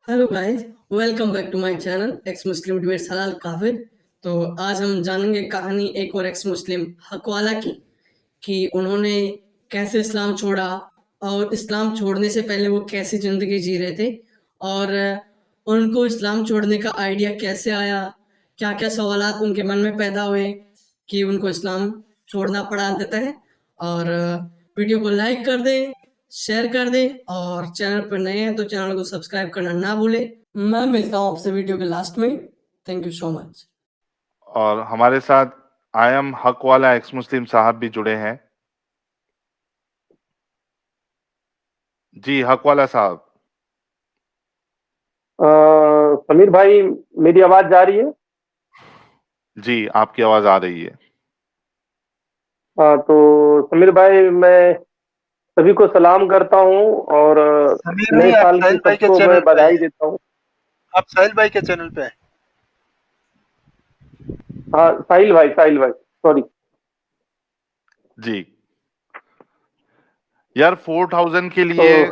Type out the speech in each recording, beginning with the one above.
Hello guys, welcome back to my channel ex Muslim debates हलाल काफिर। तो आज हम जानेंगे कहानी एक और एक्स मुस्लिम हकवाला की कि उन्होंने कैसे इस्लाम छोड़ा और इस्लाम छोड़ने से पहले वो कैसी ज़िंदगी जी रहे थे और उनको इस्लाम छोड़ने का आइडिया कैसे आया, क्या-क्या सवालात उनके मन में पैदा हुए कि उनको इस्लाम छोड़ना पड़ा अंततः। और वीडियो को लाइक कर दें, शेयर कर दें और चैनल पर नए हैं तो चैनल को सब्सक्राइब करना ना भूलें। मैं मिलता हूँ आपसे वीडियो के लास्ट में। Thank you so much. और हमारे साथ आई एम हक वाला एक्स मुस्लिम साहब भी जुड़े हैं। जी हक वाला साहब। समीर भाई, मेरी आवाज जा रही है? जी आपकी आवाज आ रही है। तो समीर भाई, मैं सभी को सलाम करता हूँ और समीर नए नहीं, आप साल की साहिल भाई के सबको मैं चैनल पे बधाई हैं। देता हूँ। आप साहिल भाई के चैनल पे हैं। हाँ, साहिल भाई सॉरी। जी यार 4000 के तो लिए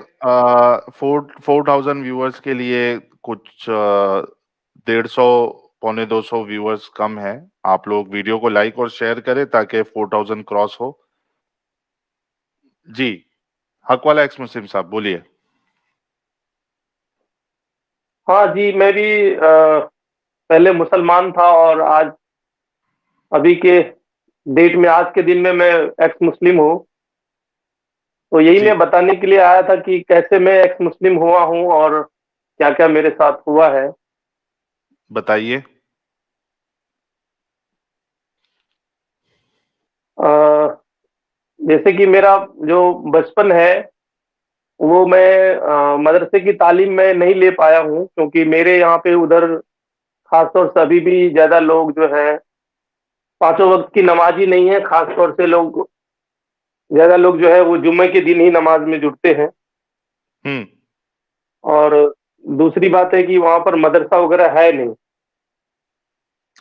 4000 व्यूअर्स के लिए कुछ 150 पौने 200 व्यूअर्स कम है। आप लोग वीडियो को लाइक और शेयर करें ताकि 4000 क्रॉस हो। जी हक वाला एक्स मुस्लिम साहब बोलिए। हाँ जी, मैं भी पहले मुसलमान था और आज अभी के डेट में, आज के दिन में मैं एक्स मुस्लिम हूँ। तो यही जी मैं बताने के लिए आया था कि कैसे मैं एक्स मुस्लिम हुआ हूँ और क्या क्या मेरे साथ हुआ है। बताइए। अ, जैसे कि मेरा जो बचपन है वो मैं मदरसे की तालीम में नहीं ले पाया हूँ, क्योंकि मेरे यहाँ पे उधर खासतौर से अभी भी ज्यादा लोग जो है पांचों वक्त की नमाजी नहीं है। खासतौर से ज्यादा लोग जो है वो जुम्मे के दिन ही नमाज में जुटते हैं। हम्म। और दूसरी बात है कि वहां पर मदरसा वगैरह है नहीं।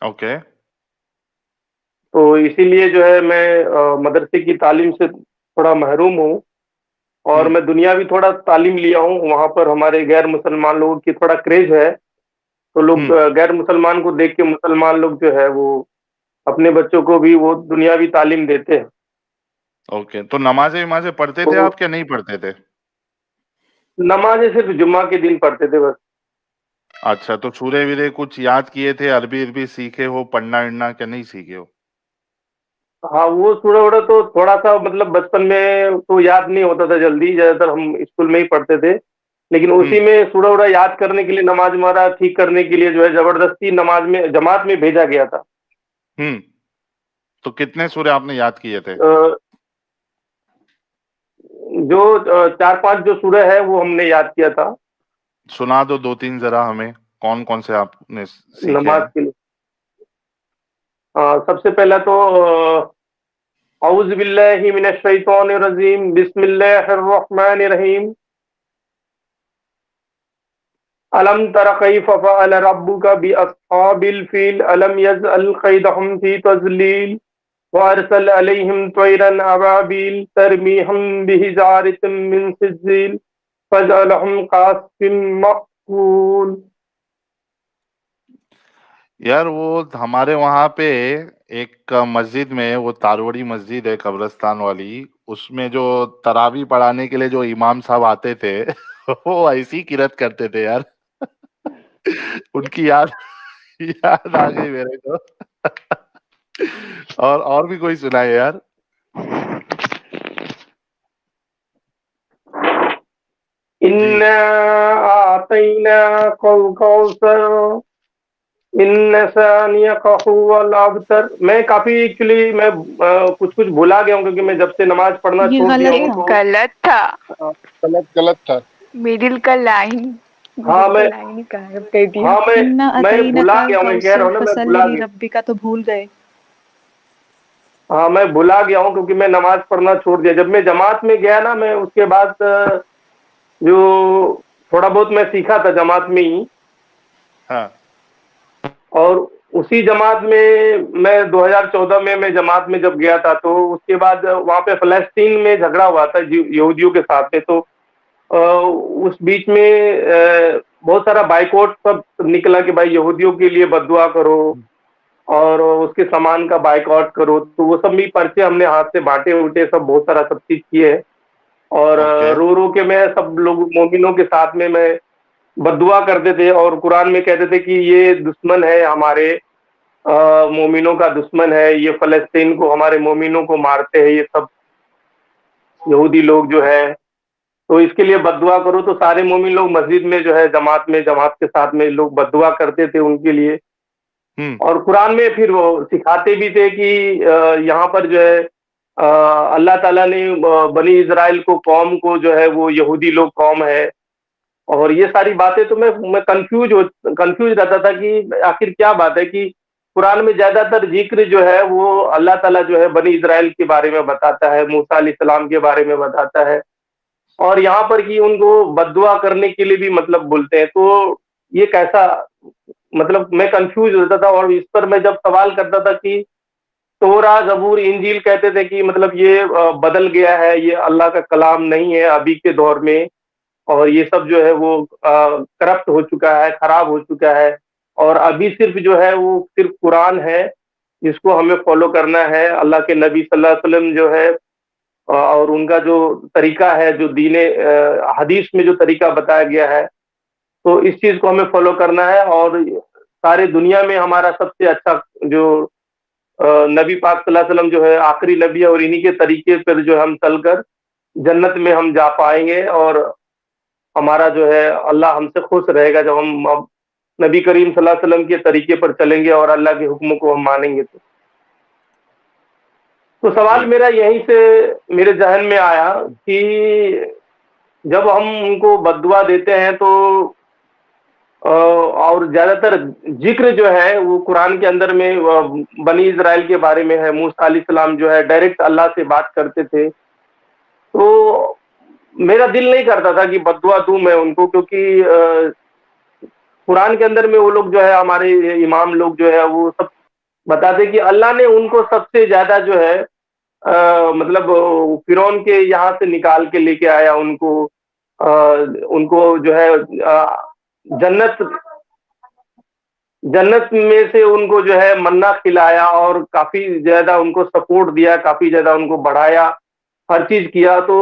ओके। तो इसीलिए जो है मैं मदरसे की तालीम से थोड़ा महरूम हूँ। और हम्म मैं दुनियावी थोड़ा तालीम लिया हूँ। वहां पर हमारे गैर मुसलमान लोगों की थोड़ा क्रेज है। तो लोग हम्म। गैर मुसलमान को देख के मुसलमान लोग जो है वो अपने बच्चों को भी वो दुनियावी तालीम देते हैं। ओके, तो नमाज़ें वमाज़ें पढ़ते थे तो आप क्या नहीं पढ़ते थे? नमाजें सिर्फ जुम्मा के दिन पढ़ते थे बस। अच्छा, तो सूरे वीरे कुछ याद किए थे, अरबी अरबी सीखे हो, पढ़ना वढ़ना क्या नहीं सीखे हो? हाँ, वो थोड़ा थोड़ा तो थोड़ा सा मतलब बचपन में तो याद नहीं होता था जल्दी। ज्यादातर हम स्कूल में ही पढ़ते थे। लेकिन उसी हम्म में थोड़ा थोड़ा याद करने के लिए, नमाज हमारा ठीक करने के लिए जो है जबरदस्ती नमाज में जमात में भेजा गया था। हम्म। तो कितने सूरे आपने याद किए थे? अ, जो चार पांच जो सूरह है वो हमने याद किया था सुना दो दो तीन जरा हमें, कौन कौन से आपने सीखे नमाज हैं? के लिए। सबसे पहला तो औज़ु बिल्लाहि मिनश शैतानिर रजीम, बिस्मिल्लाहिर रहमानिर रहीम। अलम तर कैफ फअल रब्बुका बि अस्हाबिल फील, अलम यजअल कैदहुम फी तज़लील, व अरसल अलैहिम तयरन अबाबिल तरमीहुम बिहिजारतिम मिन सिज्जील फजअलहुम कास्फिन मअकूल। यार वो हमारे वहां पे एक मस्जिद में, वो तारवड़ी मस्जिद है कब्रिस्तान वाली, उसमें जो तरावी पढ़ाने के लिए जो इमाम साहब आते थे वो ऐसी किरत करते थे यार। उनकी याद याद आ गई मेरे को। और भी कोई सुनाए यार। जी इन्ना आतैना कल कौसर, इन सानियका हुवल अबतर। मैं काफी एक्चुअली मैं कुछ कुछ भुला गया हूँ, क्योंकि मैं जब से नमाज पढ़ना ये छोड़ दिया गलत हूँ था। तो गलत था। गलत गलत था। मिडिल का लाइन हाँ मिडिल का मैं लाइन ही गायब कर दिया। हाँ इन्ना मैं अतईना भुला कल गया हूँ। मैं कह रहा कौसर हूँ ना, मैं भुला फसल्ली गया। रब्बिका तो भूल गए। हाँ, मैं भुला गया हूँ क्योंकि मैं नमाज पढ़ना छोड़ दिया। जब मैं जमात में गया ना, मैं उसके बाद जो थोड़ा बहुत मैं सीखा था जमात में ही। हाँ। और उसी जमात में मैं 2014 में मैं जमात में जब गया था, तो उसके बाद वहां पे फलस्तीन में झगड़ा हुआ था यहूदियों के साथ में। तो उस बीच में बहुत सारा बाइकआउट सब निकला कि भाई यहूदियों के लिए बददुआ करो और उसके सामान का बाइकआउट करो, तो वो सब भी पर्चे हमने हाथ से बांटे उठे, सब बहुत सारा सब चीज किए। और ओके। रो रो के मैं सब लोग मोमिनों के साथ में मैं बददुआ करते थे और कुरान में कहते थे कि ये दुश्मन है हमारे, मोमिनों का दुश्मन है, ये फलस्तीन को, हमारे मोमिनों को मारते हैं ये सब यहूदी लोग जो है, तो इसके लिए बददुआ करो। तो सारे मोमिन लोग मस्जिद में जो है जमात के साथ में लोग बददुआ करते थे उनके लिए। और कुरान में फिर वो सिखाते भी थे कि यहाँ पर जो है अल्लाह ताला ने बनी इज़राइल को, कौम को जो है वो यहूदी लोग कौम है। और ये सारी बातें तो मैं कंफ्यूज रहता था कि आखिर क्या बात है कि कुरान में ज्यादातर जिक्र जो है वो अल्लाह ताला जो है बनी इज़राइल के बारे में बताता है, मूसा अलैहिस्सलाम के बारे में बताता है, और यहाँ पर कि उनको बददुआ करने के लिए भी मतलब बोलते हैं। तो ये कैसा, मतलब मैं कंफ्यूज होता था। और इस पर मैं जब सवाल करता था कि तोरा, जबूर, इंजील कहते थे कि मतलब ये बदल गया है, ये अल्लाह का कलाम नहीं है अभी के दौर में, और ये सब जो है वो करप्ट हो चुका है, खराब हो चुका है, और अभी सिर्फ जो है वो सिर्फ कुरान है जिसको हमें फॉलो करना है। अल्लाह के नबी सल्लल्लाहु अलैहि वसल्लम जो है और उनका जो तरीका है, जो दीने हदीस में जो तरीका बताया गया है, तो इस चीज को हमें फॉलो करना है। और सारे दुनिया में हमारा सबसे अच्छा जो नबी पाक सल्लल्लाहु अलैहि वसल्लम जो है आखिरी नबी है, और इन्हीं के तरीके पर जो हम चलकर जन्नत में हम जा पाएंगे, और हमारा जो है अल्लाह हमसे खुश रहेगा जब हम अब नबी करीम सल्लल्लाहु अलैहि वसल्लम के तरीके पर चलेंगे और अल्लाह के हुक्मों को हम मानेंगे। तो सवाल जी। मेरा यहीं से मेरे जहन में आया कि जब हम उनको बददुआ देते हैं तो और ज्यादातर जिक्र जो है वो कुरान के अंदर में बनी इज़राइल के बारे में है। मूसा अलैहिस्सलाम जो है डायरेक्ट अल्लाह से बात करते थे, तो मेरा दिल नहीं करता था कि बददुआ दूं मैं उनको, क्योंकि कुरान के अंदर में वो लोग जो है, हमारे इमाम लोग जो है वो सब बताते कि अल्लाह ने उनको सबसे ज्यादा जो है मतलब फिरौन के यहाँ से निकाल के लेके आया उनको, उनको जो है जन्नत जन्नत में से उनको जो है मन्ना खिलाया और काफी ज्यादा उनको सपोर्ट दिया, काफी ज्यादा उनको बढ़ाया, हर चीज किया। तो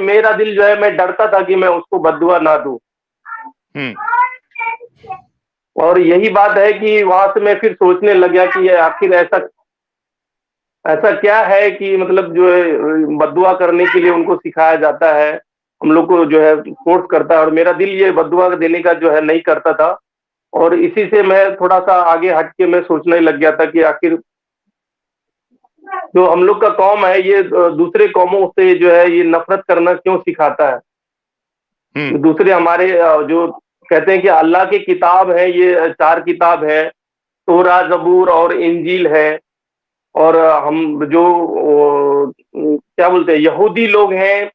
मेरा दिल जो है, मैं डरता था कि मैं उसको बददुआ ना दूं। और यही बात है कि वहां से मैं फिर सोचने लग गया कि ये आखिर ऐसा ऐसा क्या है कि मतलब जो है बददुआ करने के लिए उनको सिखाया जाता है, हम लोग को जो है फोर्स करता है, और मेरा दिल ये बददुआ देने का जो है नहीं करता था। और इसी से मैं थोड़ा सा आगे हट के मैं सोचने लग गया था कि आखिर जो हम लोग का कौम है ये दूसरे कौमों से जो है ये नफरत करना क्यों सिखाता है। दूसरे हमारे जो कहते हैं कि अल्लाह की किताब है, ये 4 किताब है, तोरा, जबूर और इंजील है। और हम जो क्या बोलते हैं यहूदी लोग हैं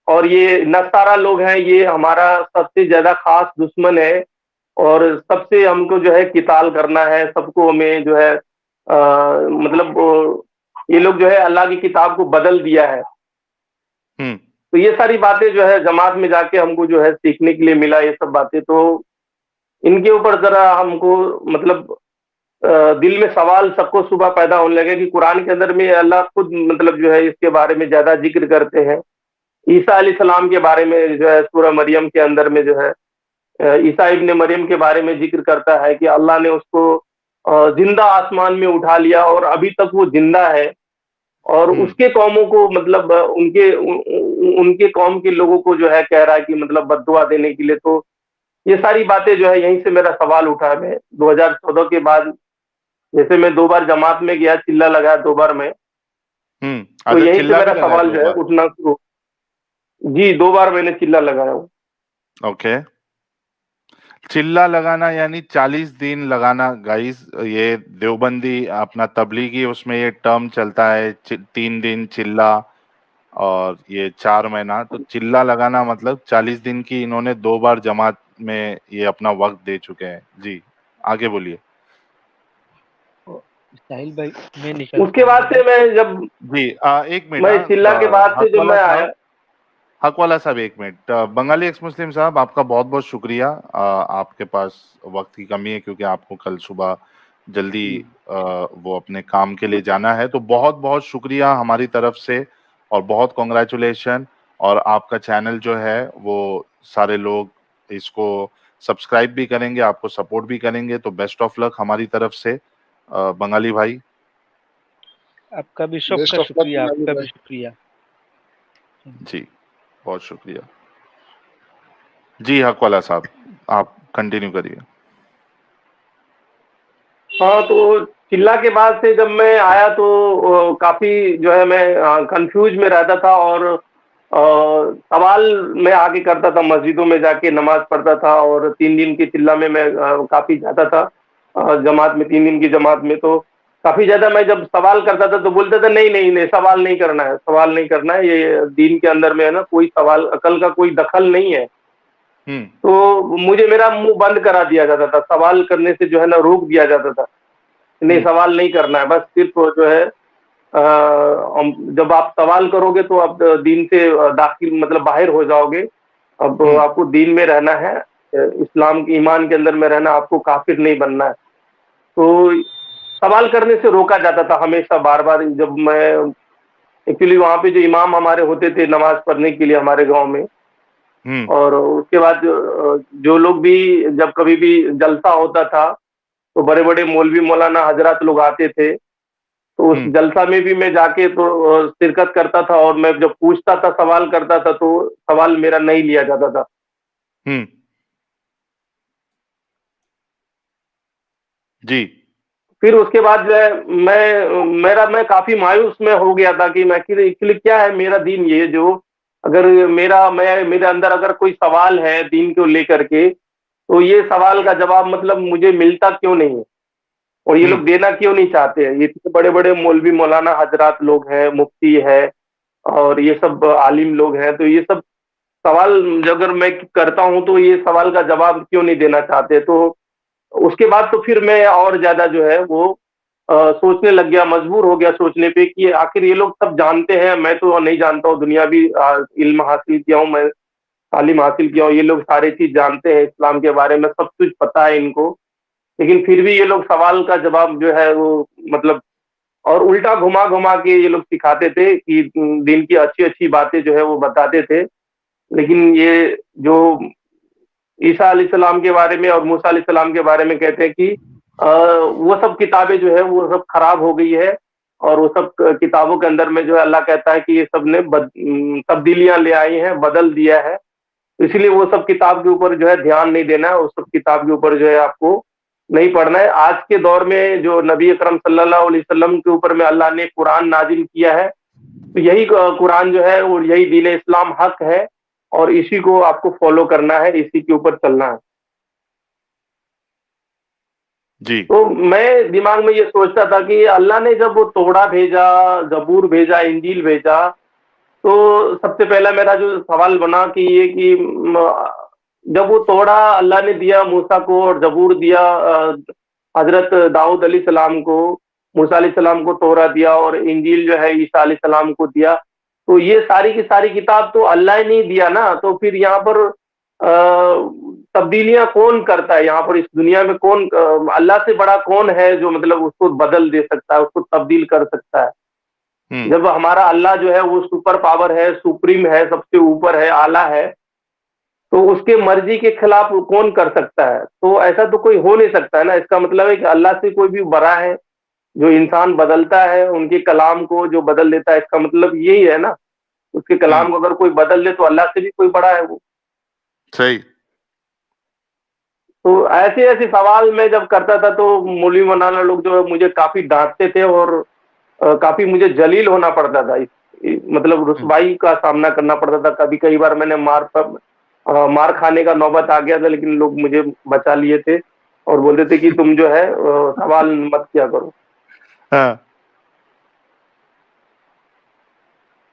और ये नसारा लोग हैं, ये हमारा सबसे ज्यादा खास दुश्मन है, और सबसे हमको जो है किताल करना है, सबको हमें जो है मतलब ये लोग जो है अल्लाह की किताब को बदल दिया है। तो ये सारी बातें जो है जमात में जाके हमको जो है सीखने के लिए मिला, ये सब बातें। तो इनके ऊपर जरा हमको मतलब दिल में सवाल सबको सुबह पैदा होने लगे कि कुरान के अंदर में अल्लाह खुद मतलब जो है इसके बारे में ज्यादा जिक्र करते हैं। ईसा अलैहिस्सलाम के बारे में जो है सूरह मरियम के अंदर में जो है ईसा इब्ने मरियम के बारे में जिक्र करता है कि अल्लाह ने उसको जिंदा आसमान में उठा लिया और अभी तक वो जिंदा है, और उसके कौमों को मतलब उनके कौम के लोगों को जो है कह रहा है कि मतलब बद्दुआ देने के लिए। तो ये सारी बातें जो है यहीं से मेरा सवाल उठा। मैं 2014 के बाद जैसे मैं 2 बार जमात में गया, चिल्ला लगाया 2 बार मैं, तो अच्छा, यहीं से चिल्ला भी मेरा लगाया सवाल 2 जो है बार। उठना शुरू। जी, 2 बार मैंने चिल्ला लगाया हूँ। ओके। चिल्ला लगाना यानी 40 दिन लगाना गाइस, ये देवबंदी अपना तबलीगी उसमें ये टर्म चलता है 3 दिन चिल्ला और ये 4 महीना। तो चिल्ला लगाना मतलब 40 दिन की इन्होंने 2 बार जमात में ये अपना वक्त दे चुके हैं। जी, आगे बोलिए। साहिल भाई, मैं निकलता उसके हूँ बाद से इधर। मैं जब जी, 1 मिनट। मैं चिल्ला के बाद से जब हकवाला मैं आया। साहब, हकवाला साहब एक मिनट, बंगाली एक्स मुस्लिम साहब आपका बहुत बहुत शुक्रिया। आपके पास वक्त की कमी है क्योंकि आपको कल सुबह जल्दी वो अपने काम के लिए जाना है, तो बहुत बहुत शुक्रिया हमारी तरफ से और बहुत कॉन्ग्रेचुलेशन। और आपका चैनल जो है वो सारे लोग इसको सब्सक्राइब भी करेंगे, आपको सपोर्ट भी करेंगे, तो बेस्ट ऑफ लक हमारी तरफ से बंगाली भाई। आपका भी सबका शुक्रिया, आपका भी शुक्रिया। जी बहुत शुक्रिया। जी हकवाला साहब आप कंटिन्यू करिए। हाँ, तो चिल्ला के बाद से जब मैं आया तो काफी जो है मैं कंफ्यूज में रहता था और सवाल मैं आगे करता था, मस्जिदों में जाके नमाज पढ़ता था और 3 दिन की चिल्ला में मैं काफी जाता था जमात में, 3 दिन की जमात में। तो काफी ज्यादा मैं जब सवाल करता था तो बोलते थे नहीं नहीं नहीं, सवाल नहीं करना है, सवाल नहीं करना है, ये दीन के अंदर में है ना, कोई सवाल अकल का कोई दखल नहीं है। तो मुझे मेरा मुंह बंद करा दिया जाता था, सवाल करने से जो है ना रोक दिया जाता था, नहीं सवाल नहीं करना है, बस सिर्फ जो है जब आप सवाल करोगे तो आप दीन से दाखिल मतलब बाहर हो जाओगे। अब आपको दीन में रहना है, इस्लाम के ईमान के अंदर में रहना, आपको काफिर नहीं बनना है। तो सवाल करने से रोका जाता था हमेशा, बार बार। जब मैं एक्चुअली वहां पे जो इमाम हमारे होते थे नमाज पढ़ने के लिए हमारे गांव में, और उसके बाद जो लोग भी जब कभी भी जलसा होता था तो बड़े बड़े मौलवी मौलाना हजरत लोग आते थे, तो उस जलसा में भी मैं जाके तो शिरकत करता था और मैं जब पूछता था, सवाल करता था, तो सवाल मेरा नहीं लिया जाता था। जी। फिर उसके बाद जो है मैं काफी मायूस में हो गया था कि मैं एक्चुअली क्या है मेरा दीन, ये जो अगर मेरे अंदर अगर कोई सवाल है दीन को लेकर के, तो ये सवाल का जवाब मतलब मुझे मिलता क्यों नहीं है और ये लोग देना क्यों नहीं चाहते हैं। ये तो बड़े बड़े मौलवी मौलाना हजरात लोग हैं, मुफ्ती है और ये सब आलिम लोग हैं, तो ये सब सवाल अगर मैं करता हूं तो ये सवाल का जवाब क्यों नहीं देना चाहते। तो उसके बाद तो फिर मैं और ज्यादा जो है वो सोचने लग गया, मजबूर हो गया सोचने पे कि आखिर ये लोग सब जानते हैं, मैं तो नहीं जानता हूँ, दुनियावी इल्म हासिल किया हूँ, मैं तालीम हासिल किया हूँ, ये लोग सारी चीज जानते हैं, इस्लाम के बारे में सब कुछ पता है इनको, लेकिन फिर भी ये लोग सवाल का जवाब जो है वो मतलब और उल्टा घुमा घुमा के ये लोग सिखाते थे कि दिन की अच्छी अच्छी बातें जो है वो बताते थे। लेकिन ये जो ईसा अलैहिस्सलाम के बारे में और मूसा अलैहिस्सलाम के बारे में कहते हैं कि वो सब किताबें जो है वो सब खराब हो गई है और वो सब किताबों के अंदर में जो है अल्लाह कहता है कि ये सब ने तब्दीलियां ले आई हैं, बदल दिया है, इसलिए वो सब किताब के ऊपर जो है ध्यान नहीं देना है, उस सब किताब के ऊपर जो है आपको नहीं पढ़ना है। आज के दौर में जो नबी अकरम सल्लल्लाहु अलैहि वसल्लम के ऊपर में अल्लाह ने कुरान नाजिल किया है, तो यही कुरान जो है और यही दीन इस्लाम हक है और इसी को आपको फॉलो करना है, इसी के ऊपर चलना है। जी। तो मैं दिमाग में ये सोचता था कि अल्लाह ने जब वो तोड़ा भेजा, जबूर भेजा, इंजील भेजा, तो सबसे पहला मेरा जो सवाल बना कि ये कि जब वो तोड़ा अल्लाह ने दिया मूसा को और जबूर दिया हजरत दाऊद अलैहि सलाम को, मूसा अलैहि सलाम को तोरा दिया और इंजील जो है ईसा अलैहि सलाम को दिया, तो ये सारी की सारी किताब तो अल्लाह ने दिया ना, तो फिर यहाँ पर तब्दीलियां कौन करता है यहाँ पर, इस दुनिया में कौन अल्लाह से बड़ा कौन है जो मतलब उसको बदल दे सकता है, उसको तब्दील कर सकता है। जब हमारा अल्लाह जो है वो सुपर पावर है, सुप्रीम है, सबसे ऊपर है, आला है, तो उसके मर्जी के खिलाफ कौन कर सकता है। तो ऐसा तो कोई हो नहीं सकता है ना, इसका मतलब है कि अल्लाह से कोई भी बड़ा है। जो इंसान बदलता है उनके कलाम को जो बदल देता है, इसका मतलब यही है ना, उसके कलाम को अगर कोई बदल दे तो अल्लाह से भी कोई बड़ा है वो। सही। तो ऐसे ऐसे सवाल मैं जब करता था तो मौलवी मौलाना लोग जो है मुझे काफी डांटते थे और काफी मुझे जलील होना पड़ता था, मतलब रुसवाई का सामना करना पड़ता था। कभी कई बार मैंने मार खाने का नौबत आ गया था, लेकिन लोग मुझे बचा लिए थे और बोलते थे कि तुम जो है सवाल मत किया करो। हाँ।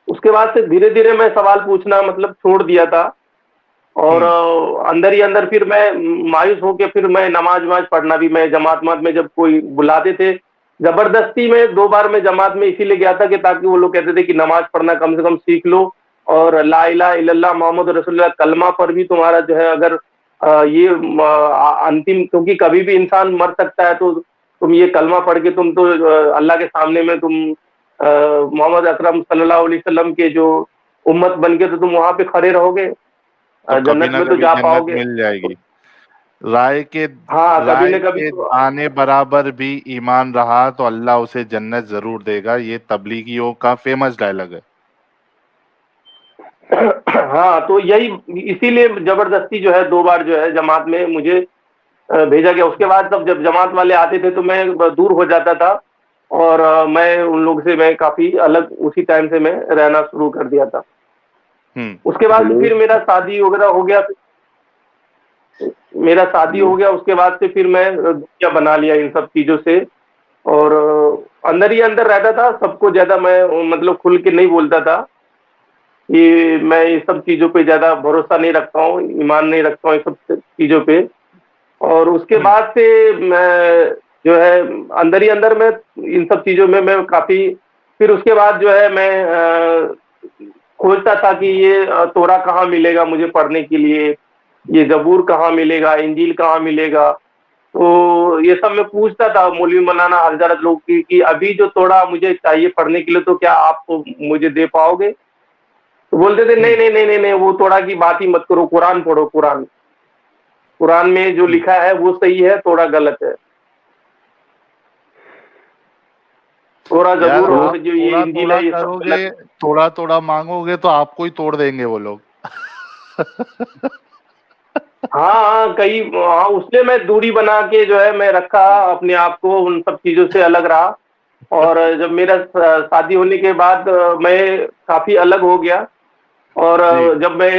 उसके बाद से धीरे धीरे मैं सवाल पूछना मतलब छोड़ दिया था और अंदर ही अंदर फिर मैं मायूस होके फिर मैं नमाज वमाज पढ़ना भी, मैं जमात में जब कोई बुलाते थे जबरदस्ती में 2 बार मैं जमात में इसीलिए गया था कि ताकि वो लोग कहते थे कि नमाज पढ़ना कम से कम सीख लो, और ला इलाहा इल्लल्लाह मोहम्मद रसूलुल्लाह कलमा पर भी तुम्हारा जो है अगर ये अंतिम, क्योंकि कभी भी इंसान मर सकता है, तो तुम ये कलमा पढ़ के तुम तो अल्लाह के सामने में तुम मोहम्मद अकरम सल्लल्लाहु अलैहि वसल्लम के जो उम्मत बन के तो तुम वहां पे खड़े रहोगे, तो कभी जन्नत ना में तो कभी जा जन्नत पाओगे। मिल जाएगी। राय के हाँ, कभी राय न कभी के तो दाने बराबर भी ईमान रहा तो अल्लाह उसे जन्नत जरूर देगा। ये तबलीगियों का फेमस डायलॉग है। हाँ, तो यही इसीलिए जबरदस्ती जो है 2 बार जो है जमात में मुझे भेजा गया। उसके बाद तब जब जमात वाले आते थे तो मैं दूर हो जाता था, और मैं उन लोग से मैं काफी अलग उसी टाइम से मैं रहना शुरू कर दिया था। उसके बाद फिर मेरा शादी वगैरह हो गया, उसके बाद से फिर मैं दुनिया बना लिया इन सब चीजों से, और अंदर ही अंदर रहता था। सबको ज्यादा मैं मतलब खुल के नहीं बोलता था कि मैं ये सब चीजों पे ज्यादा भरोसा नहीं रखता हूँ, ईमान नहीं रखता हूँ ये सब चीजों पे। और उसके बाद से मैं जो है अंदर ही अंदर में इन सब चीजों में मैं काफी, फिर उसके बाद जो है मैं खोजता था कि ये तोरा कहाँ मिलेगा मुझे पढ़ने के लिए, ये जबूर कहाँ मिलेगा, इंजील कहाँ मिलेगा। तो ये सब मैं पूछता था मौलवी मौलाना हजरत लोग की कि अभी जो तोड़ा मुझे चाहिए पढ़ने के लिए तो क्या आप मुझे दे पाओगे? तो बोलते थे नहीं नहीं नहीं नहीं नहीं, वो तोड़ा की बात ही मत करो, कुरान पढ़ो। कुरान कुरान में जो लिखा है वो सही है, तोड़ा गलत है। तोड़ा यार जबूर आप और जो ये थोड़ा इंजील थोड़ा है ये सब करोगे, गलत है। थोड़ा थोड़ा मांगोगे तो आपको ही तोड़ देंगे वो लोग। हाँ हाँ, कई हाँ, उसने मैं दूरी बना के जो है मैं रखा अपने आप को, उन सब चीजों से अलग रहा। और जब मेरा शादी होने के बाद मैं काफी अलग हो गया। और जी। जब मैं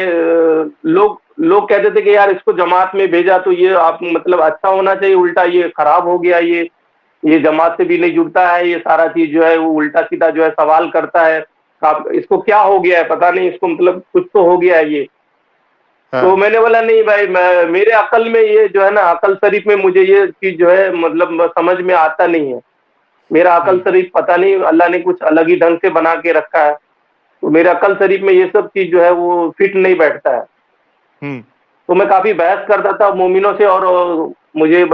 लोग लोग कहते थे कि यार इसको जमात में भेजा तो ये आप मतलब अच्छा होना चाहिए, उल्टा ये खराब हो गया, ये जमात से भी नहीं जुड़ता है, ये सारा चीज जो है वो उल्टा सीधा जो है सवाल करता है, आप इसको क्या हो गया है पता नहीं, इसको मतलब कुछ तो हो गया है ये। तो हाँ। मैंने बोला नहीं भाई, मैं मेरे अकल में ये जो है ना, अकल शरीफ में मुझे ये चीज जो है मतलब समझ में आता नहीं है। मेरा अकल शरीफ पता नहीं अल्लाह ने कुछ अलग ही ढंग से बना के रखा है, तो मेरे अकल शरीफ में ये सब चीज जो है वो फिट नहीं बैठता है। तो मैं काफी बहस करता था मोमिनों से, और मुझे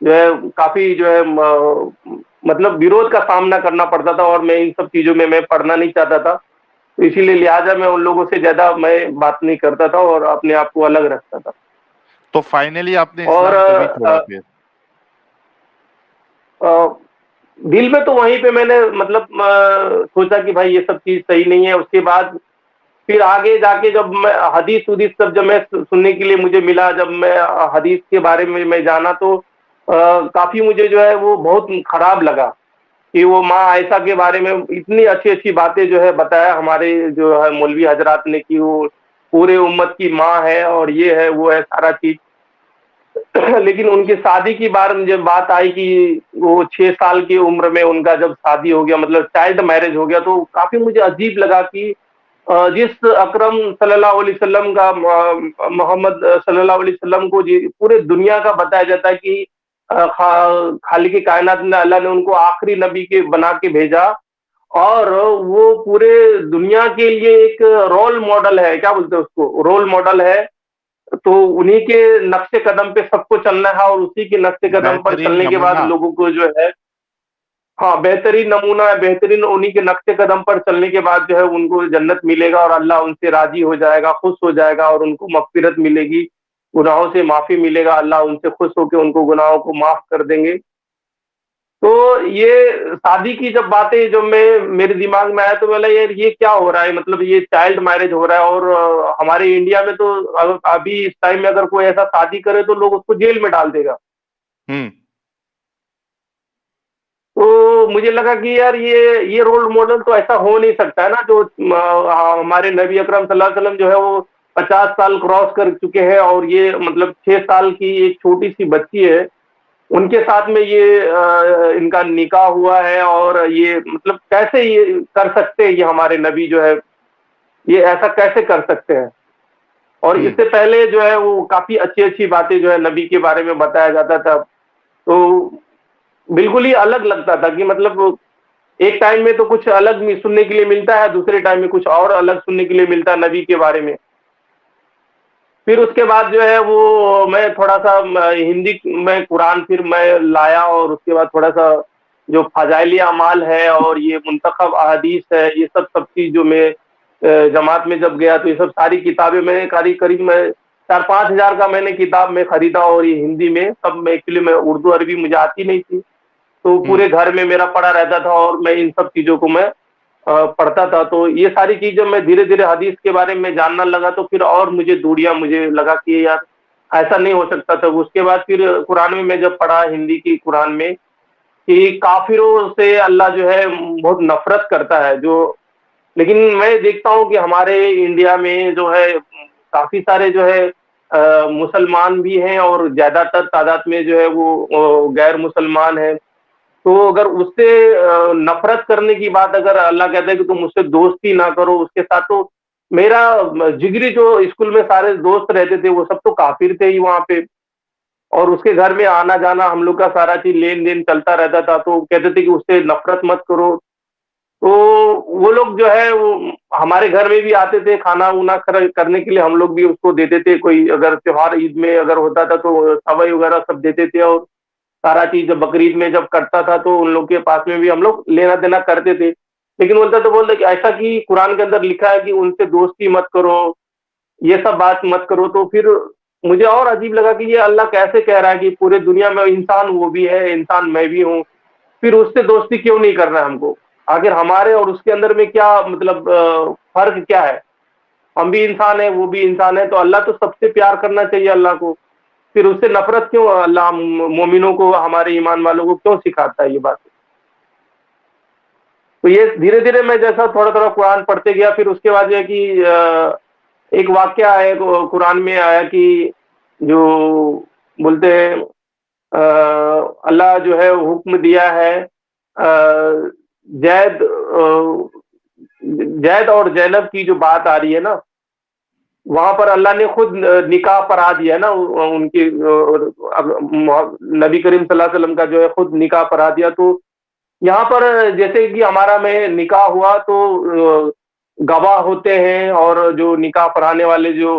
जो है काफी जो है मतलब विरोध का सामना करना पड़ता था, और मैं इन सब चीजों में मैं पढ़ना नहीं चाहता था। तो इसीलिए लिहाजा मैं उन लोगों से ज्यादा मैं बात नहीं करता था और अपने आप को अलग रखता था। तो फाइनली आपने और इस्लाम कभी छोड़ा फिर? दिल में तो वहीं पे मैंने मतलब सोचा कि भाई ये सब चीज सही नहीं है। उसके बाद फिर आगे जाके जब मैं हदीस उदीस सब जब मैं सुनने के लिए मुझे मिला, जब मैं हदीस के बारे में मैं जाना, तो काफी मुझे जो है वो बहुत खराब लगा कि वो माँ आयशा के बारे में इतनी अच्छी अच्छी बातें जो है बताया हमारे जो है मौलवी हजरात ने कि वो पूरे उम्मत की माँ है और ये है वो है सारा चीज। लेकिन उनकी शादी की बार जब बात आई कि वो 6 साल की उम्र में उनका जब शादी हो गया, मतलब चाइल्ड मैरिज हो गया, तो काफी मुझे अजीब लगा कि जिस अकरम सल्लल्लाहु अलैहि वसल्लम का मोहम्मद सल्लल्लाहु अलैहि वसल्लम को पूरे दुनिया का बताया जाता है कि खालिक कायनात ने अल्लाह ने उनको आखिरी नबी के बना के भेजा, और वो पूरे दुनिया के लिए एक रोल मॉडल है, क्या बोलते हैं उसको, रोल मॉडल है। तो उन्हीं के नक्शे कदम पे सबको चलना है, और उसी के नक्शे कदम पर बेहतरीन चलने के बाद नमूना। लोगों को जो है, हाँ, बेहतरीन नमूना है, बेहतरीन उन्हीं के नक्शे कदम पर चलने के बाद जो है उनको जन्नत मिलेगा, और अल्लाह उनसे राजी हो जाएगा, खुश हो जाएगा, और उनको मग़फ़िरत मिलेगी, गुनाहों से माफी मिलेगा, अल्लाह उनसे खुश होकर उनको गुनाहों को माफ कर देंगे। तो ये शादी की जब बातें जब मैं मेरे दिमाग में आया तो बोला यार ये क्या हो रहा है, मतलब ये चाइल्ड मैरिज हो रहा है, और हमारे इंडिया में तो अभी इस टाइम में अगर कोई ऐसा शादी करे तो लोग उसको जेल में डाल देगा। तो मुझे लगा कि यार ये रोल मॉडल तो ऐसा हो नहीं सकता है ना, जो हमारे नबी अकरम सल्लल्लाहु अलैहि वसल्लम जो है वो 50 साल क्रॉस कर चुके हैं, और ये मतलब 6 साल की एक छोटी सी बच्ची है, उनके साथ में ये इनका निकाह हुआ है, और ये मतलब कैसे ये कर सकते हैं, ये हमारे नबी जो है ये ऐसा कैसे कर सकते हैं। और इससे पहले जो है वो काफी अच्छी अच्छी बातें जो है नबी के बारे में बताया जाता था, तो बिल्कुल ही अलग लगता था कि मतलब एक टाइम में तो कुछ अलग सुनने के लिए मिलता है, दूसरे टाइम में कुछ और अलग सुनने के लिए मिलता है नबी के बारे में। फिर उसके बाद जो है वो मैं थोड़ा सा हिंदी में कुरान फिर मैं लाया, और उसके बाद थोड़ा सा जो फजाइली अमाल है और ये मुंतखब अहादीस है, ये सब चीज जो मैं जमात में जब गया तो ये सब सारी किताबें मैंने करीब करीब मैं 4-5 हज़ार का मैंने किताब में खरीदा, और ये हिंदी में सब मैं एक्चुअली मैं उर्दू अरबी मुझे आती नहीं थी, तो पूरे घर में मेरा पड़ा रहता था और मैं इन सब चीजों को मैं पढ़ता था। तो ये सारी चीजें मैं धीरे धीरे हदीस के बारे में जानना लगा, तो फिर और मुझे दूरियां मुझे लगा कि यार ऐसा नहीं हो सकता था। उसके बाद फिर कुरान में मैं जब पढ़ा हिंदी की कुरान में कि काफिरों से अल्लाह जो है बहुत नफरत करता है, जो लेकिन मैं देखता हूँ कि हमारे इंडिया में जो है काफी सारे जो है मुसलमान भी हैं और ज्यादातर तादाद में जो है वो गैर मुसलमान है। तो अगर उससे नफरत करने की बात अगर अल्लाह कहता है कि तुम उससे दोस्ती ना करो उसके साथ, तो मेरा जिगरी जो स्कूल में सारे दोस्त रहते थे वो सब तो काफिर थे ही वहां पे, और उसके घर में आना जाना हम लोग का सारा चीज लेन देन चलता रहता था, तो कहते थे कि उससे नफरत मत करो। तो वो लोग जो है वो हमारे घर में भी आते थे खाना उना करने के लिए, हम लोग भी उसको देते थे, कोई अगर त्योहार ईद में अगर होता था तो सवाई वगैरह सब देते थे, और सारा चीज जब बकरीद में जब करता था तो उन लोग के पास में भी हम लोग लेना देना करते थे। लेकिन बोलता तो बोलते कि ऐसा कि कुरान के अंदर लिखा है कि उनसे दोस्ती मत करो, ये सब बात मत करो, तो फिर मुझे और अजीब लगा कि ये अल्लाह कैसे कह रहा है कि पूरे दुनिया में इंसान वो भी है, इंसान मैं भी हूँ, फिर उससे दोस्ती क्यों नहीं करना है हमको? आखिर हमारे और उसके अंदर में क्या मतलब फर्क क्या है? हम भी इंसान है, वो भी इंसान है, तो अल्लाह तो सबसे प्यार करना चाहिए अल्लाह को, फिर उससे नफरत क्यों अल्लाह मोमिनों को, हमारे ईमान वालों को क्यों सिखाता है ये बात? तो ये धीरे धीरे मैं जैसा थोड़ा थोड़ा कुरान पढ़ते गया, फिर उसके बाद ये कि एक वाक्य है कुरान में आया कि जो बोलते हैं अल्लाह जो है हुक्म दिया है जैद जैद और जैनब की जो बात आ रही है ना, वहां पर अल्लाह ने खुद निकाह पढ़ा दिया ना, उनकी नबी करीम सल्लल्लाहु अलैहि वसल्लम का जो है खुद निकाह पढ़ा दिया। तो यहाँ पर जैसे कि हमारा में निकाह हुआ तो गवाह होते हैं, और जो निकाह पढ़ाने वाले जो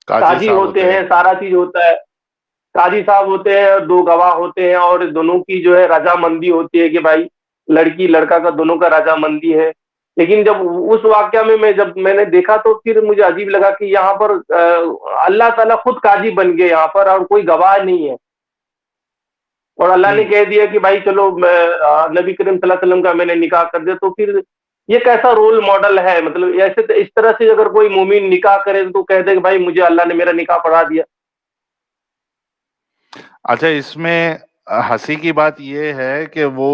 काजी काजी साहब होते होते हैं। हैं, सारा चीज होता है, काजी साहब होते हैं, और दो गवाह होते हैं, और दोनों की जो है रजामंदी होती है कि भाई लड़की लड़का का दोनों का रजामंदी है। लेकिन जब उस वाक्या में मैं जब मैंने देखा तो फिर मुझे अजीब लगा कि यहाँ पर अल्लाह ताला खुद काजी बन गए यहाँ पर, और कोई गवाह नहीं है, और अल्लाह ने कह दिया कि भाई चलो नबी करीम सल्लल्लाहु अलैहि वसल्लम का मैंने निकाह कर दिया। तो फिर ये कैसा रोल मॉडल है? मतलब ऐसे इस तरह से अगर कोई मोमिन निकाह करे तो कह दे कि भाई मुझे अल्लाह ने मेरा निकाह पढ़ा दिया। अच्छा, इसमें हंसी की बात ये है कि वो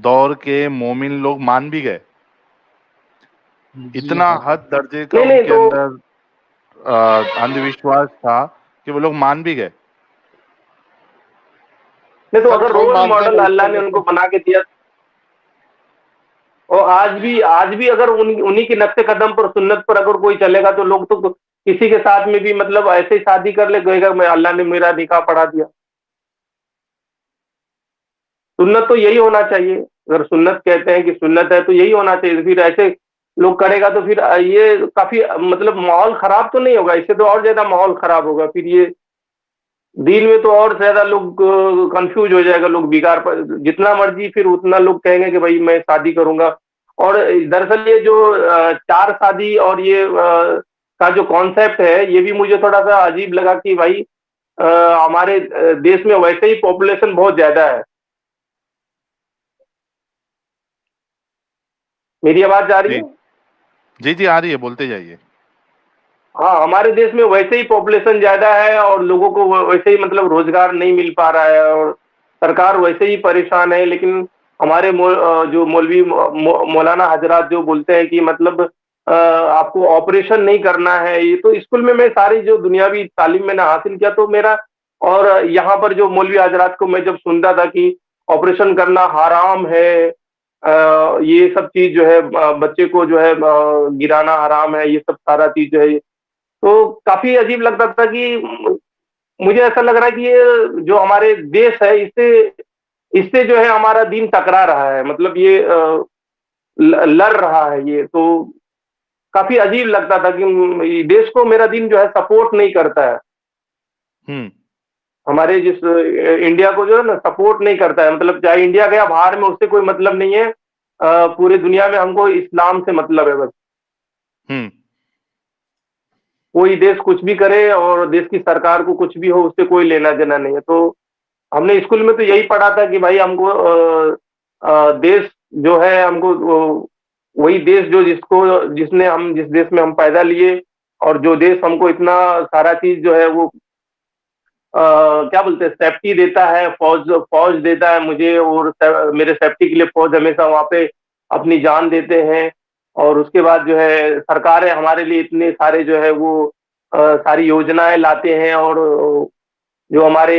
दौर के मोमिन लोग मान भी गए, जी इतना हाँ। हद दर्जे का नहीं नहीं, उनके तो अंदर अंधविश्वास था कि वो लोग मान भी गए। नहीं तो सर अगर जो रोल मानते हैं मॉडल वो अल्लाह उसको ने लेते उनको हैं। बना के दिया, और आज भी अगर उन्हीं के नक्शे कदम पर सुन्नत पर अगर कोई चलेगा तो लोग तो किसी के साथ में भी मतलब ऐसे ही शादी कर ले, कहेगा मैं अल्लाह ने मेरा निकाह पढ़ा दिया। सुन्नत तो यही होना चाहिए, अगर सुन्नत कहते हैं कि सुन्नत है तो यही होना चाहिए। फिर ऐसे लोग करेगा तो फिर ये काफी मतलब माहौल खराब तो नहीं होगा, इससे तो और ज्यादा माहौल खराब होगा। फिर ये दीन में तो और ज्यादा लोग कंफ्यूज हो जाएगा, लोग बिगाड़ पर जितना मर्जी फिर उतना लोग कहेंगे कि भाई मैं शादी करूंगा। और दरअसल ये जो चार शादी और ये का जो कॉन्सेप्ट है, ये भी मुझे थोड़ा सा अजीब लगा कि भाई हमारे देश में वैसे ही पॉपुलेशन बहुत ज्यादा है। मेरी आवाज जा रही जी है? जी जी, आ रही है, बोलते जाइए। हाँ, हमारे देश में वैसे ही पॉपुलेशन ज्यादा है, और लोगों को वैसे ही मतलब रोजगार नहीं मिल पा रहा है, और सरकार वैसे ही परेशान है। लेकिन हमारे जो मौलवी मौलाना हजरात जो बोलते हैं कि मतलब आपको ऑपरेशन नहीं करना है, ये तो स्कूल में मैं सारी जो दुनियावी तालीम मैंने हासिल किया तो मेरा, और यहाँ पर जो मौलवी हजरात को मैं जब सुनता था कि ऑपरेशन करना हराम है, ये सब चीज जो है बच्चे को जो है गिराना हराम है, ये सब सारा चीज जो है, तो काफी अजीब लगता था कि मुझे ऐसा लग रहा है कि ये जो हमारे देश है इसे इससे जो है हमारा दीन टकरा रहा है, मतलब ये लड़ रहा है। ये तो काफी अजीब लगता था कि देश को मेरा दीन जो है सपोर्ट नहीं करता है, हम्म। हमारे जिस इंडिया को जो है ना सपोर्ट नहीं करता है। मतलब चाहे इंडिया गया बाहर में, उससे कोई मतलब नहीं है। पूरी दुनिया में हमको इस्लाम से मतलब है बस। हम्म। कोई देश कुछ भी करे और देश की सरकार को कुछ भी हो, उससे कोई लेना देना नहीं है। तो हमने स्कूल में तो यही पढ़ा था कि भाई हमको देश जो है हमको वही देश जो जिस देश में हम पैदा लिए, और जो देश हमको इतना सारा चीज जो है वो क्या बोलते हैं सेफ्टी देता है, फौज फौज देता है मुझे, और मेरे सेफ्टी के लिए फौज हमेशा वहां पे अपनी जान देते हैं। और उसके बाद जो है सरकारें हमारे लिए इतने सारे जो है वो सारी योजनाएं लाते हैं। और जो हमारे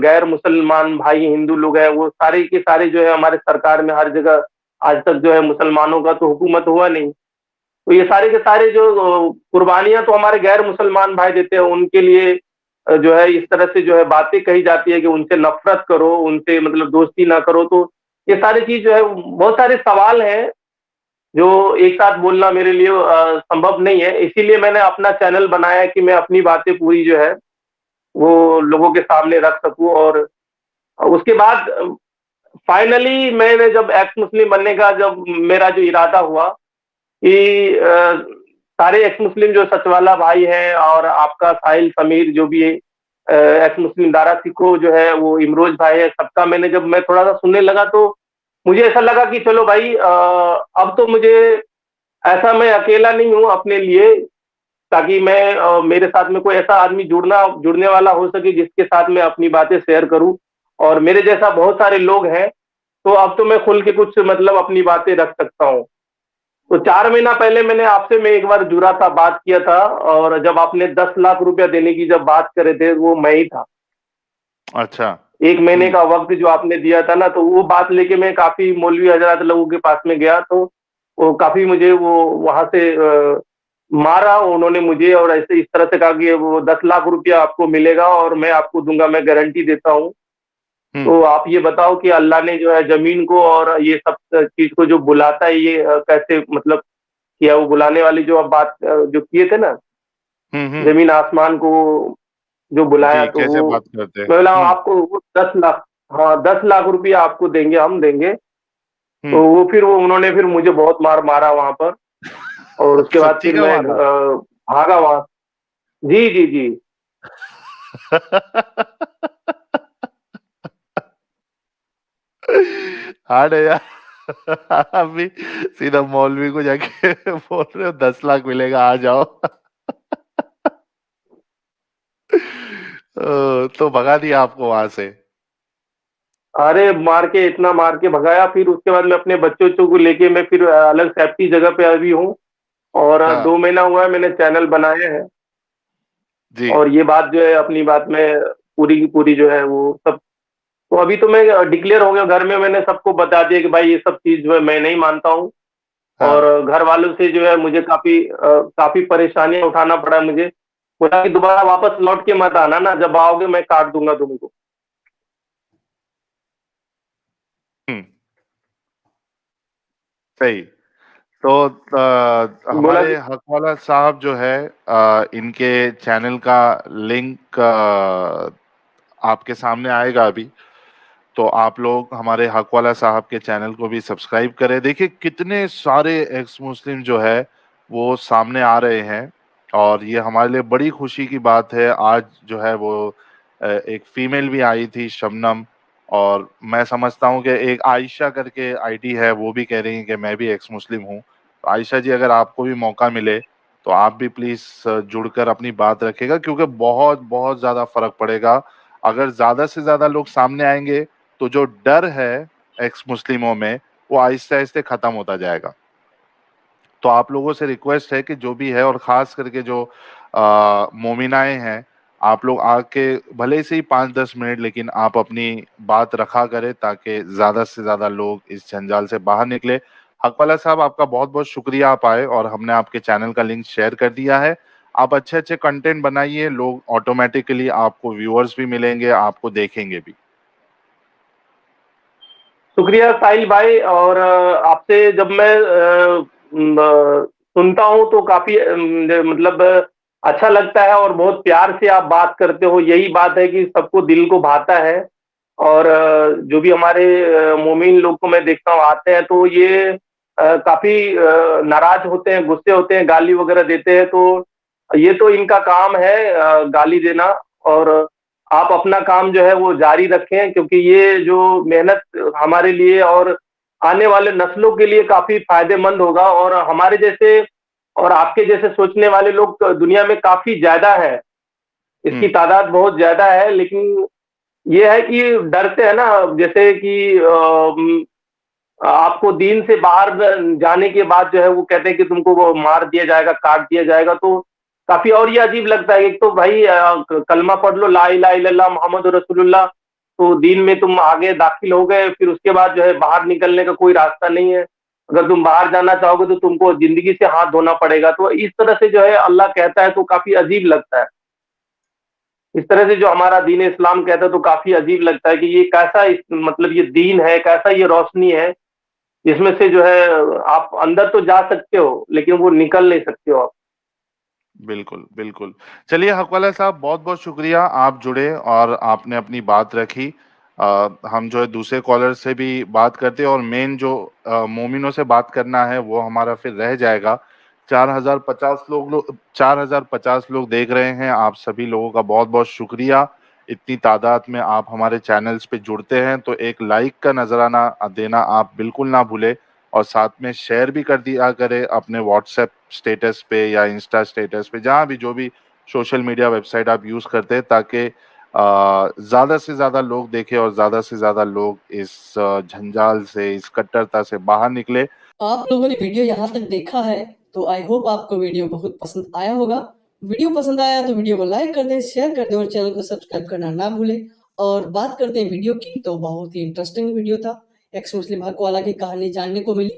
गैर मुसलमान भाई हिंदू लोग हैं, वो सारे के सारे जो है हमारे सरकार में हर जगह आज तक जो है मुसलमानों का तो हुकूमत हुआ नहीं। तो ये सारे के सारे जो कुर्बानियां तो हमारे गैर मुसलमान भाई देते हैं, उनके लिए जो है इस तरह से जो है बातें कही जाती है कि उनसे नफरत करो, उनसे मतलब दोस्ती ना करो। तो ये सारी चीज जो है बहुत सारे सवाल हैं जो एक साथ बोलना मेरे लिए संभव नहीं है। इसीलिए मैंने अपना चैनल बनाया है कि मैं अपनी बातें पूरी जो है वो लोगों के सामने रख सकूं। और उसके बाद फाइनली मैंने जब एक्स मुस्लिम बनने का जब मेरा जो इरादा हुआ कि सारे एक्स मुस्लिम जो सचवाला भाई हैं और आपका साहिल समीर जो भी एक्स मुस्लिम दारा सिखो जो है वो इमरोज भाई है, सबका मैंने जब मैं थोड़ा सा सुनने लगा तो मुझे ऐसा लगा कि चलो भाई अब तो मुझे ऐसा मैं अकेला नहीं हूँ अपने लिए, ताकि मैं मेरे साथ में कोई ऐसा आदमी जुड़ने वाला हो सके जिसके साथ मैं अपनी बातें शेयर करूं। और मेरे जैसा बहुत सारे लोग हैं, तो अब तो मैं खुल के कुछ मतलब अपनी बातें रख सकता हूँ। तो 4 महीना पहले मैंने आपसे मैं एक बार जुड़ा था, बात किया था, और जब आपने 10 लाख रुपया देने की जब बात करे थे वो मैं ही था। अच्छा। 1 महीने का वक्त जो आपने दिया था ना, तो वो बात लेके मैं काफी मौलवी हजरात लोगों के पास में गया, तो वो काफी मुझे वो वहां से मारा उन्होंने मुझे, और ऐसे इस तरह से कहा कि वो 10 लाख रुपया आपको मिलेगा और मैं आपको दूंगा, मैं गारंटी देता हूँ। हम्म। तो आप ये बताओ कि अल्लाह ने जो है जमीन को और ये सब चीज को जो बुलाता है, ये कैसे मतलब किया? वो बुलाने वाली जो आप बात जो किए थे ना, हम्म। जमीन आसमान को जो बुलाया, जी, तो कैसे वो बात करते हैं। मैं बोला आपको वो 10 लाख, हाँ 10 लाख रुपया आपको देंगे, हम देंगे। तो हम्म। वो फिर वो उन्होंने फिर मुझे बहुत मारा वहां पर। और उसके बाद सच्ची फिर का मैं मारा। भागा वहां। जी जी जी। हार्ड है यार। अभी सीधा मौलवी को जाके बोल रहे हो 10 लाख मिलेगा, आ जाओ। तो भगा दिया आपको वहां से। अरे मार के, इतना मार के भगाया। फिर उसके बाद मैं अपने बच्चों को लेके मैं फिर अलग सेफ्टी जगह पे अभी हूँ। और हाँ। 2 महीना हुआ है मैंने चैनल बनाए हैं। जी। और ये बात जो है अपनी बात में पूरी की पूरी जो है वो सब, तो अभी तो मैं डिक्लेयर हो गया घर में, मैंने सबको बता दिया कि भाई ये सब चीज जो है मैं नहीं मानता हूँ। हाँ। और घर वालों से जो है मुझे काफी परेशानियां उठाना पड़ा मुझे। बोला कि दोबारा वापस लौट के मत आना ना, जब आओगे मैं काट दूंगा तुमको। हम्म। सही। तो बोला हमारे कि हकवाला साहब जो है, इनके चैनल का लिंक आपके सामने आएगा अभी। तो आप लोग हमारे हकवाला साहब के चैनल को भी सब्सक्राइब करें। देखिए कितने सारे एक्स मुस्लिम जो है वो सामने आ रहे हैं, और ये हमारे लिए बड़ी खुशी की बात है। आज जो है वो एक फीमेल भी आई थी, शबनम। और मैं समझता हूँ कि एक आयशा करके आईडी है, वो भी कह रही है कि मैं भी एक्स मुस्लिम हूँ। तो आयशा जी, अगर आपको भी मौका मिले तो आप भी प्लीज जुड़कर अपनी बात रखेगा, क्योंकि बहुत बहुत ज्यादा फर्क पड़ेगा अगर ज्यादा से ज्यादा लोग सामने आएंगे। तो जो डर है एक्स मुस्लिमों में, वो आहिस्ते आहिस्ते खत्म होता जाएगा। तो आप लोगों से रिक्वेस्ट है कि जो भी है, और खास करके जो मोमिनाएं हैं, आप लोग आके भले से ही 5-10 मिनट, लेकिन आप अपनी बात रखा करें ताकि ज्यादा से ज्यादा लोग इस जंजाल से बाहर निकले। हकवाला साहब, आपका बहुत बहुत शुक्रिया, आप आए और हमने आपके चैनल का लिंक शेयर कर दिया है। आप अच्छे अच्छे कंटेंट बनाइए, लोग ऑटोमेटिकली आपको व्यूअर्स भी मिलेंगे, आपको देखेंगे भी। शुक्रिया साहिल भाई। और आपसे जब मैं सुनता हूँ तो काफी मतलब अच्छा लगता है और बहुत प्यार से आप बात करते हो। यही बात है कि सबको दिल को भाता है। और जो भी हमारे मोमिन लोग को मैं देखता हूँ आते हैं तो ये काफी नाराज होते हैं, गुस्से होते हैं, गाली वगैरह देते हैं। तो ये तो इनका काम है गाली देना। और आप अपना काम जो है वो जारी रखें, क्योंकि ये जो मेहनत हमारे लिए और आने वाले नस्लों के लिए काफी फायदेमंद होगा। और हमारे जैसे और आपके जैसे सोचने वाले लोग तो दुनिया में काफी ज्यादा है, इसकी तादाद बहुत ज्यादा है। लेकिन ये है कि डरते हैं ना, जैसे कि आपको दीन से बाहर जाने के बाद जो है वो कहते हैं कि तुमको वो मार दिया जाएगा, काट दिया जाएगा। तो काफी और ये अजीब लगता है। एक तो भाई कलमा पढ़ लो, ला इलाहा इल्लल्लाह मोहम्मद रसूलुल्लाह, तो दीन में तुम आगे दाखिल हो गए। फिर उसके बाद जो है बाहर निकलने का कोई रास्ता नहीं है। अगर तुम बाहर जाना चाहोगे तो तुमको जिंदगी से हाथ धोना पड़ेगा। तो इस तरह से जो है अल्लाह कहता है तो काफी अजीब लगता है। इस तरह से जो हमारा दीन इस्लाम कहता है तो काफी अजीब लगता है कि ये कैसा मतलब ये दीन है, कैसा ये रोशनी है जिसमें से जो है आप अंदर तो जा सकते हो लेकिन वो निकल नहीं सकते हो आप। बिल्कुल, बिल्कुल। चलिए हक़वाला साहब, बहुत-बहुत शुक्रिया, आप जुड़े और आपने अपनी बात रखी। हम जो है दूसरे कॉलर से भी बात करते हैं और मेन जो मोमिनों से बात करना है वो हमारा फिर रह जाएगा। 4050 लोग देख रहे हैं, आप सभी लोगों का बहुत-बहुत शुक्रिया। इतनी तादाद में आप हमारे चैनल्स पे जुड़ते हैं, तो एक लाइक का नज़राना देना आप बिल्कुल ना भूलें और साथ में शेयर भी कर दिया करें अपने व्हाट्सएप स्टेटस पे या इंस्टा स्टेटस पे, जहाँ भी जो भी सोशल मीडिया वेबसाइट आप यूज़ करते हैं, ताकि ज़्यादा से ज़्यादा लोग देखें और ज़्यादा से ज़्यादा लोग इस झंझाल से, इस कट्टरता से बाहर निकले। आप लोगों ने वीडियो यहाँ तक देखा है तो आई होप आपको वीडियो बहुत पसंद आया होगा। वीडियो पसंद आया तो वीडियो को लाइक कर दें, शेयर कर दें और चैनल को सब्सक्राइब करना ना भूलें। और बात करते हैं वीडियो की, तो बहुत ही इंटरेस्टिंग वीडियो था। एक्स मुस्लिम हक़वाला की कहानी जानने को मिली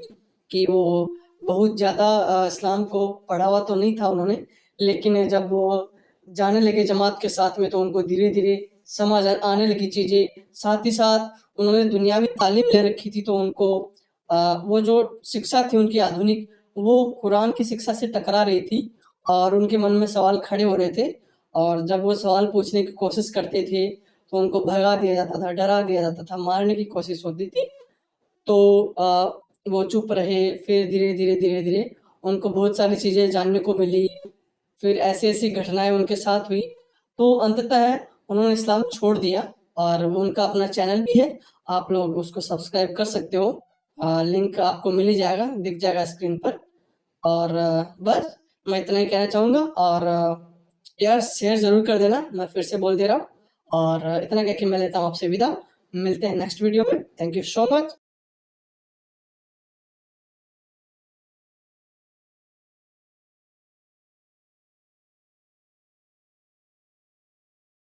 कि वो बहुत ज़्यादा इस्लाम को पढ़ा हुआ तो नहीं था उन्होंने, लेकिन जब वो जाने लगे जमात के साथ में तो उनको धीरे-धीरे समझ आने लगी चीज़ें। साथ ही साथ उन्होंने दुनियावी तालीम ले रखी थी तो उनको वो जो शिक्षा थी उनकी आधुनिक, वो कुरान की शिक्षा से टकरा रही थी और उनके मन में सवाल खड़े हो रहे थे। और जब वो सवाल पूछने की कोशिश करते थे तो उनको भगा दिया जाता था, डरा दिया जाता था, मारने की कोशिश होती थी। तो वो चुप रहे। फिर धीरे-धीरे उनको बहुत सारी चीज़ें जानने को मिली। फिर ऐसी-ऐसी घटनाएँ उनके साथ हुई, तो अंततः उन्होंने इस्लाम छोड़ दिया और उनका अपना चैनल भी है, आप लोग उसको सब्सक्राइब कर सकते हो। लिंक आपको मिल ही जाएगा, दिख जाएगा स्क्रीन पर। और बस मैं इतना ही कहना चाहूँगा। और यार शेयर ज़रूर कर देना, मैं फिर से बोल दे रहा हूँ। और इतना कह के मैं लेता हूँ आपसे विदा। मिलते हैं नेक्स्ट वीडियो में। Thank you so much.